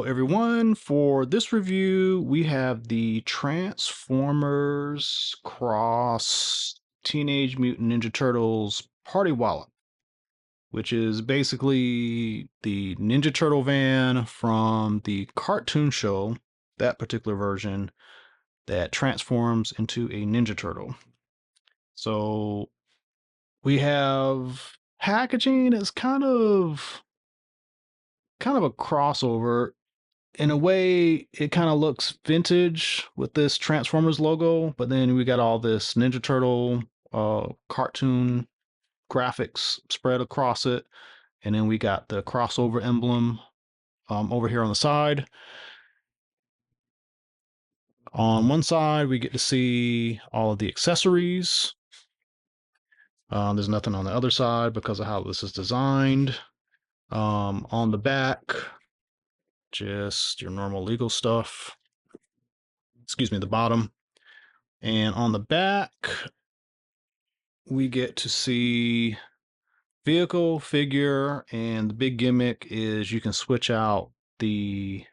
everyone, for this review we have the Transformers Cross Teenage Mutant Ninja Turtles Party Wallop, which is basically the Ninja Turtle van from the cartoon show, that particular version that transforms into a Ninja Turtle. So we have packaging is kind of a crossover. In a way, it kind of looks vintage with this Transformers logo, but then we got all this Ninja Turtle cartoon graphics spread across it, and then we got the crossover emblem over here on the side. On one side, we get to see all of the accessories. There's nothing on the other side because of how this is designed. On the back, just your normal legal stuff. Excuse me, the bottom. And on the back, we get to see vehicle, figure, and the big gimmick is you can switch out the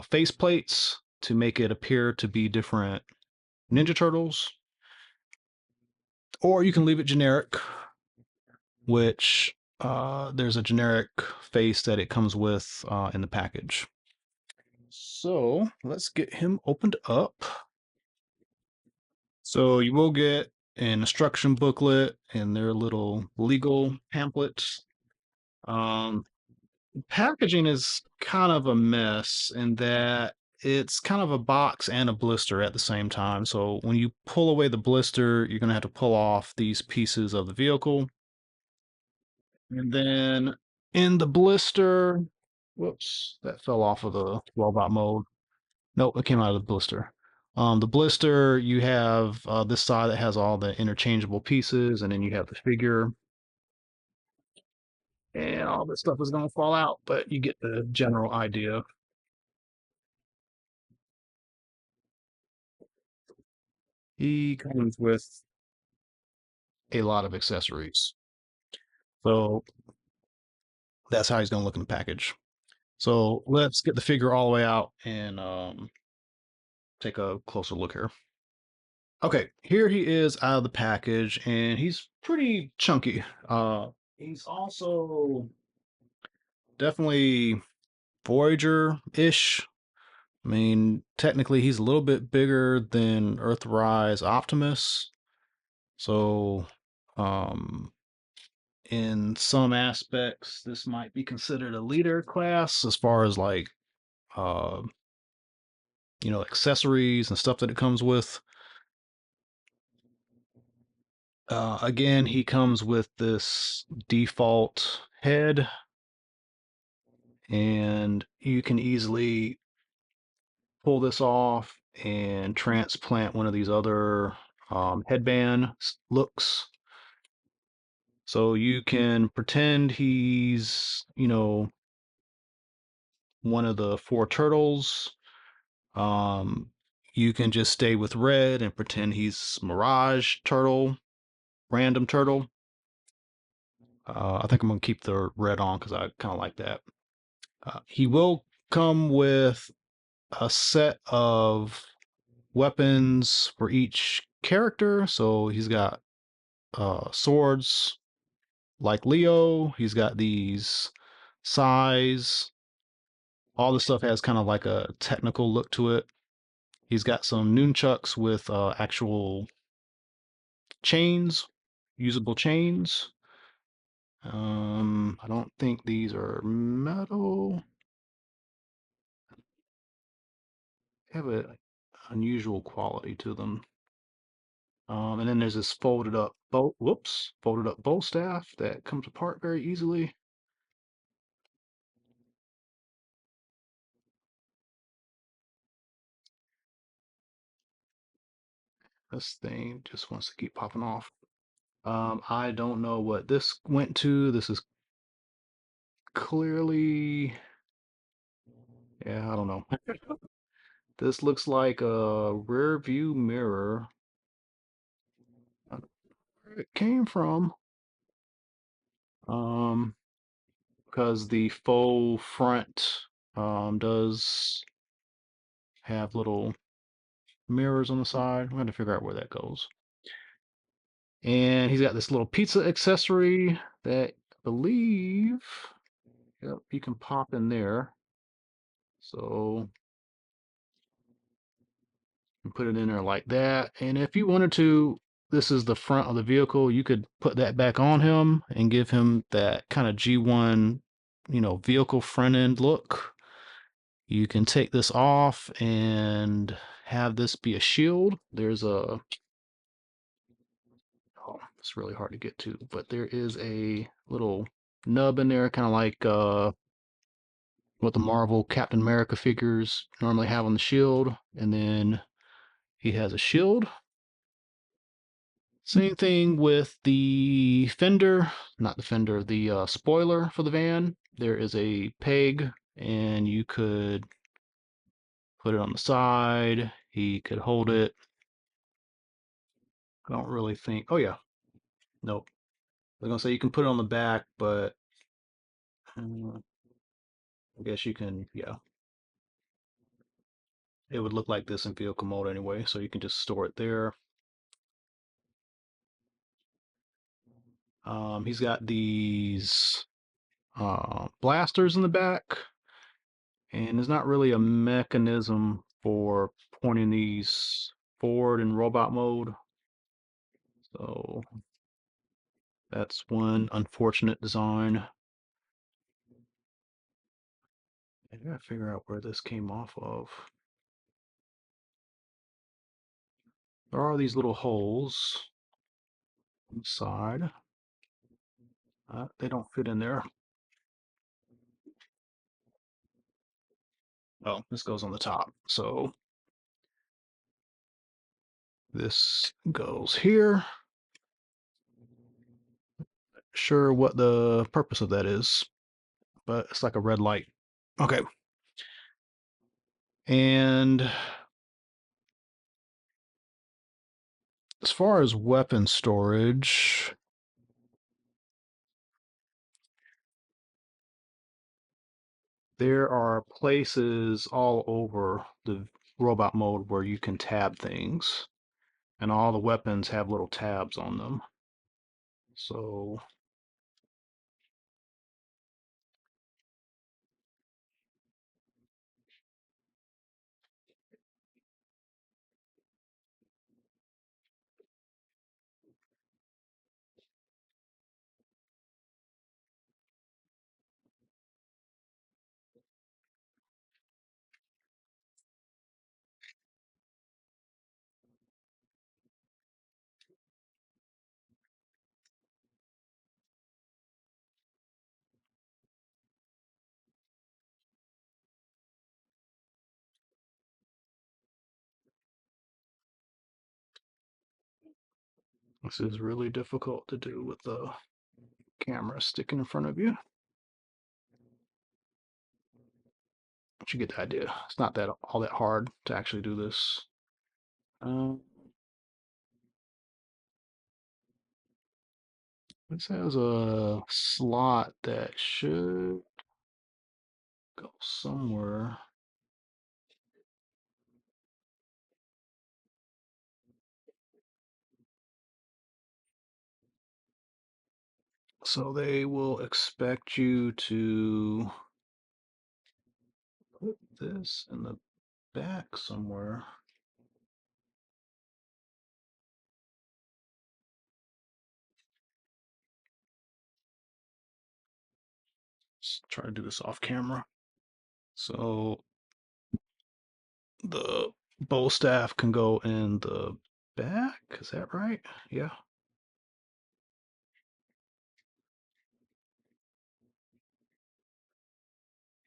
face plates to make it appear to be different Ninja Turtles, or you can leave it generic, which there's a generic face that it comes with in the package. So let's get him opened up. So you will get an instruction booklet and their little legal pamphlets. Um, Packaging is kind of a mess in that it's kind of a box and a blister at the same time. So when you pull away the blister, you're going to have to pull off these pieces of the vehicle. And then in the blister, whoops, that fell off of the robot mode. Nope, it came out of the blister. The blister, you have this side that has all the interchangeable pieces, and then you have the figure, and all this stuff is going to fall out, but you get the general idea. He comes with a lot of accessories. So that's how he's going to look in the package. So let's get the figure all the way out and take a closer look here. Okay, here he is out of the package, and he's pretty chunky. He's also definitely Voyager-ish. I mean, technically, he's a little bit bigger than Earthrise Optimus. So, um, in some aspects, this might be considered a leader class as far as like, uh, accessories and stuff that it comes with. Again, he comes with this default head, and you can easily pull this off and transplant one of these other headband looks. So you can pretend he's, one of the four turtles. Um, you can just stay with red and pretend he's Mirage Turtle, Random Turtle. I think I'm going to keep the red on because I kind of like that. He will come with a set of weapons for each character. So he's got swords like Leo. He's got these size. All this stuff has kind of like a technical look to it. He's got some nunchucks with actual chains, usable chains. I don't think these are metal. They have an unusual quality to them. And then there's this folded up bow staff that comes apart very easily. This thing just wants to keep popping off. I don't know what this went to. This is clearly, yeah, I don't know. This looks like a rear view mirror. I don't know where it came from. Um, because the faux front does have little mirrors on the side. I'm going to figure out where that goes. And he's got this little pizza accessory that I believe, yep, you can pop in there. So you put it in there like that. And if you wanted to, this is the front of the vehicle. You could put that back on him and give him that kind of G1, vehicle front end look. You can take this off and have this be a shield. There's a, oh, it's really hard to get to, but there is a little nub in there, kind of like what the Marvel Captain America figures normally have on the shield. And then he has a shield. Same thing with the fender, not the fender, the spoiler for the van. There is a peg, and you could put it on the side. He could hold it. I don't really think. Oh, yeah. Nope. I was going to say you can put it on the back, but I guess you can, yeah. It would look like this in vehicle mode anyway, so you can just store it there. He's got these blasters in the back, and there's not really a mechanism for pointing these forward in robot mode. So that's one unfortunate design. I gotta figure out where this came off of. There are these little holes inside. They don't fit in there. Oh, this goes on the top. So this goes here. Sure what the purpose of that is, but it's like a red light. Okay. And as far as weapon storage, there are places all over the robot mode where you can tab things, and all the weapons have little tabs on them. So this is really difficult to do with the camera sticking in front of you. But you get the idea. It's not that all that hard to actually do this. Um, this has a slot that should go somewhere. So they will expect you to put this in the back somewhere. Let's try to do this off camera. So the bow staff can go in the back. Is that right? Yeah.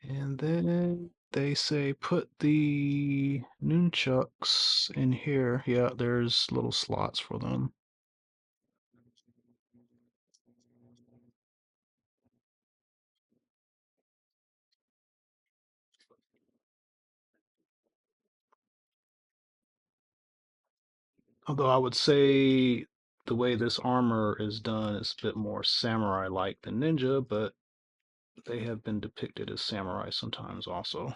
And then they say put the nunchucks in here. Yeah, there's little slots for them. Although I would say the way this armor is done is a bit more samurai-like than ninja, but they have been depicted as samurai sometimes also.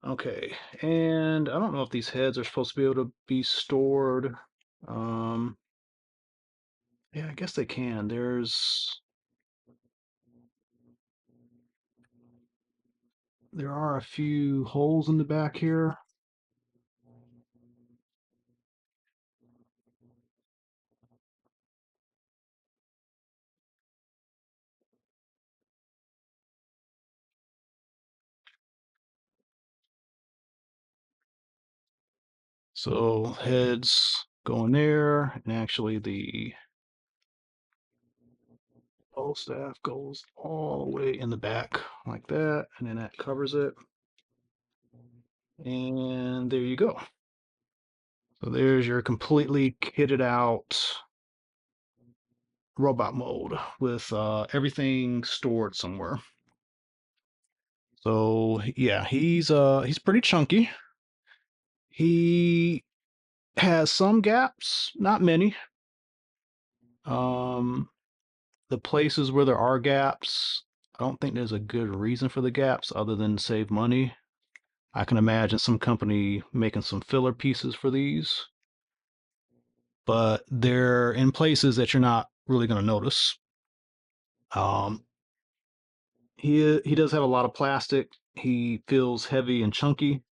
Okay, and I don't know if these heads are supposed to be able to be stored. Um, yeah, I guess they can. There are a few holes in the back here. So heads go in there, and actually the pole staff goes all the way in the back like that, and then that covers it. And there you go. So there's your completely kitted out robot mode with everything stored somewhere. So yeah, he's pretty chunky. He has some gaps, not many. Um, the places where there are gaps, I don't think there's a good reason for the gaps other than to save money. I can imagine some company making some filler pieces for these, but they're in places that you're not really going to notice. Um, he does have a lot of plastic. He feels heavy and chunky.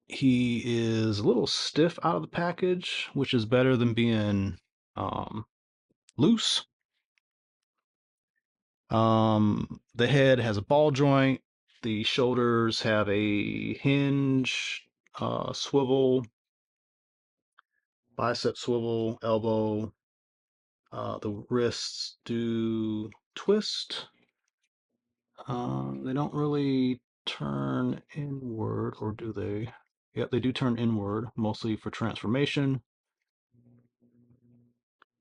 He is a little stiff out of the package, which is better than being um, loose. The head has a ball joint. The shoulders have a hinge, swivel, bicep swivel, elbow. The wrists do twist. They don't really turn inward, or do they? Yep, they do turn inward, mostly for transformation.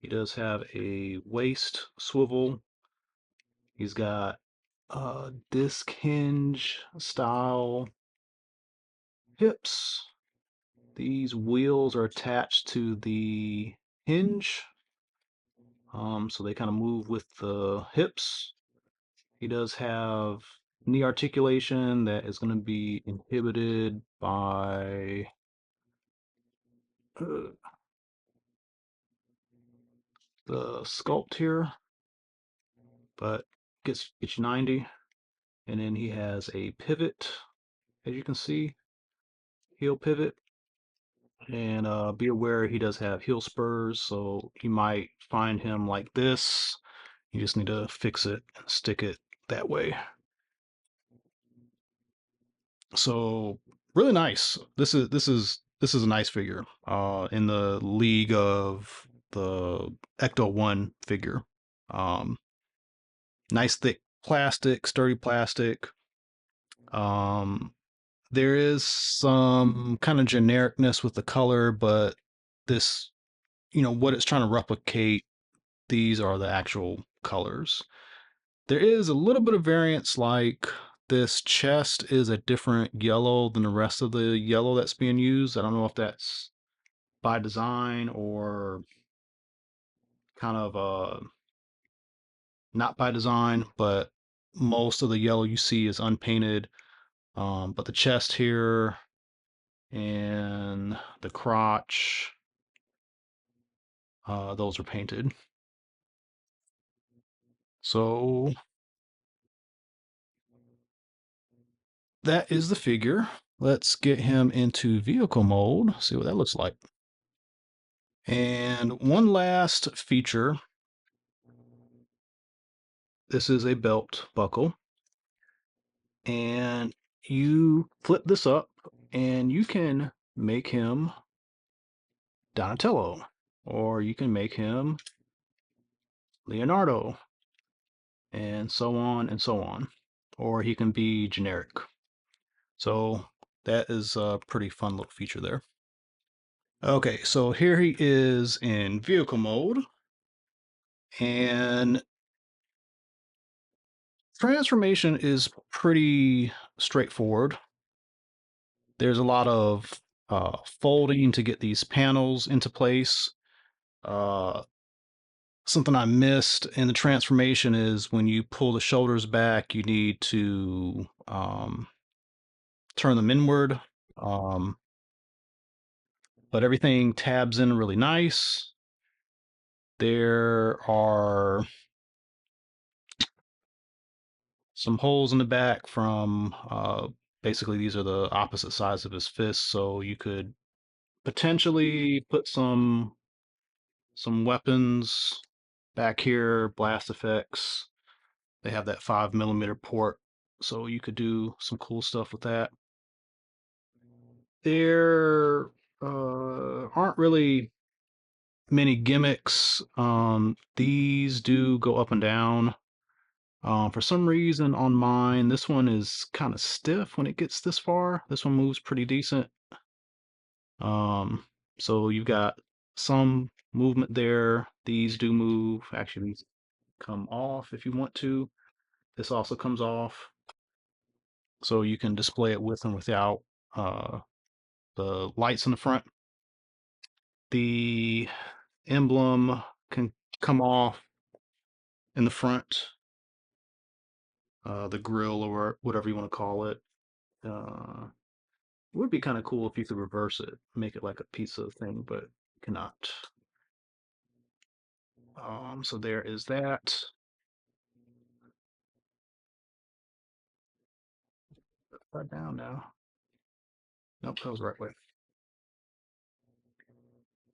He does have a waist swivel. He's got disc hinge style hips. These wheels are attached to the hinge, so they kind of move with the hips. He does have knee articulation that is going to be inhibited by uh, the sculpt here, but gets you 90. And then he has a pivot, as you can see, heel pivot. And be aware he does have heel spurs, so you might find him like this. You just need to fix it and stick it that way. So really nice. This is a nice figure. In the league of the Ecto One figure. Um, nice thick plastic, sturdy plastic. Um, there is some kind of genericness with the color, but this, what it's trying to replicate, these are the actual colors. There is a little bit of variance, like this chest is a different yellow than the rest of the yellow that's being used. I don't know if that's by design or kind of not by design, but most of the yellow you see is unpainted. But the chest here and the crotch, those are painted. So that is the figure. Let's get him into vehicle mode, see what that looks like. And one last feature, this is a belt buckle, and you flip this up and you can make him Donatello, or you can make him Leonardo, and so on and so on. Or he can be generic. So that is a pretty fun little feature there. Okay, so here he is in vehicle mode, and transformation is pretty straightforward. There's a lot of folding to get these panels into place. Uh, Something I missed in the transformation is when you pull the shoulders back, you need to turn them inward. Um, but everything tabs in really nice. There are some holes in the back from basically these are the opposite sides of his fists, so you could potentially put some weapons back here, blast effects. They have that 5mm port, so you could do some cool stuff with that. There aren't really many gimmicks. These do go up and down. For some reason on mine, this one is kind of stiff when it gets this far. This one moves pretty decent. Um, so you've got some movement there. These do move. Actually, these come off if you want to. This also comes off. So you can display it with and without uh, the lights in the front. The emblem can come off in the front, the grill or whatever you want to call it. It would be kind of cool if you could reverse it, make it like a pizza thing, but you cannot. So there is that. Right down now. Nope, that was the right way.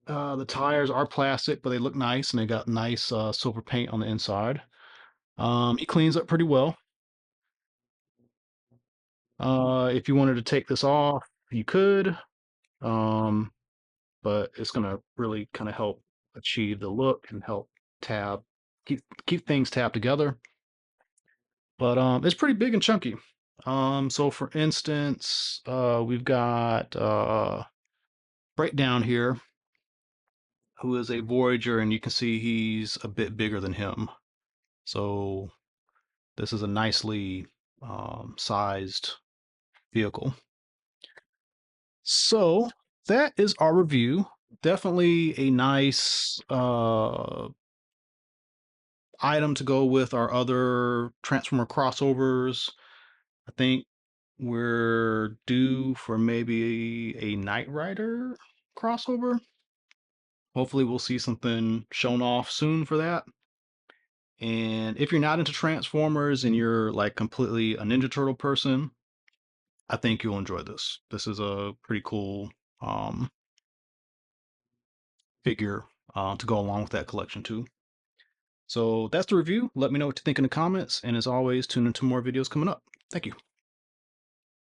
The tires are plastic, but they look nice and they got nice silver paint on the inside. He cleans up pretty well. If you wanted to take this off, you could, um, but it's gonna really kind of help achieve the look and help tab keep things tabbed together. But it's pretty big and chunky. So for instance, we've got Breakdown here, who is a Voyager, and you can see he's a bit bigger than him. So this is a nicely sized vehicle. So that is our review. Definitely a nice item to go with our other Transformer crossovers. I think we're due for maybe a Knight Rider crossover. Hopefully, we'll see something shown off soon for that. And if you're not into Transformers and you're like completely a Ninja Turtle person, I think you'll enjoy this. This is a pretty cool um, figure to go along with that collection too. So that's the review. Let me know what you think in the comments. And as always, tune into more videos coming up. Thank you.